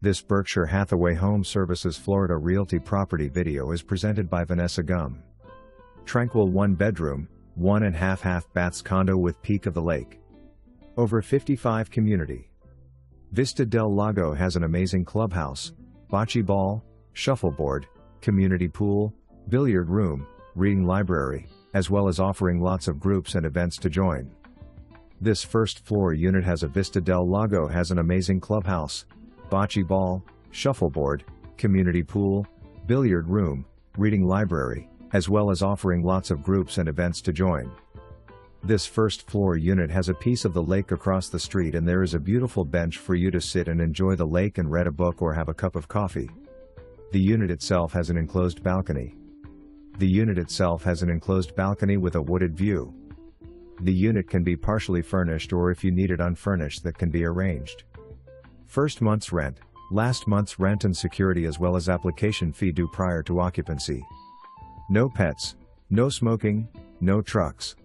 This Berkshire Hathaway HomeServices Florida Realty property video is presented by Vanessa Gum. Tranquil 1-bedroom, 1.5 baths condo with peak of the lake. Over 55 community. Vista Del Lago has an amazing clubhouse, bocce ball, shuffleboard, community pool, billiard room, reading library, as well as offering lots of groups and events to join. This first floor unit has a Vista Del Lago has an amazing clubhouse, bocce ball, shuffleboard, community pool, billiard room, reading library, as well as offering lots of groups and events to join. This first floor unit has a piece of the lake across the street and there is a beautiful bench for you to sit and enjoy the lake and read a book or have a cup of coffee. The unit itself has an enclosed balcony. The unit itself has an enclosed balcony with a wooded view. The unit can be partially furnished or if you need it unfurnished that can be arranged. First month's rent, last month's rent and security as well as application fee due prior to occupancy. No pets, no smoking, no trucks.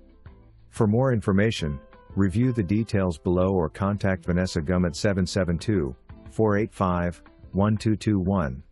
For more information, review the details below or contact Vanessa Gum at 772-485-1221.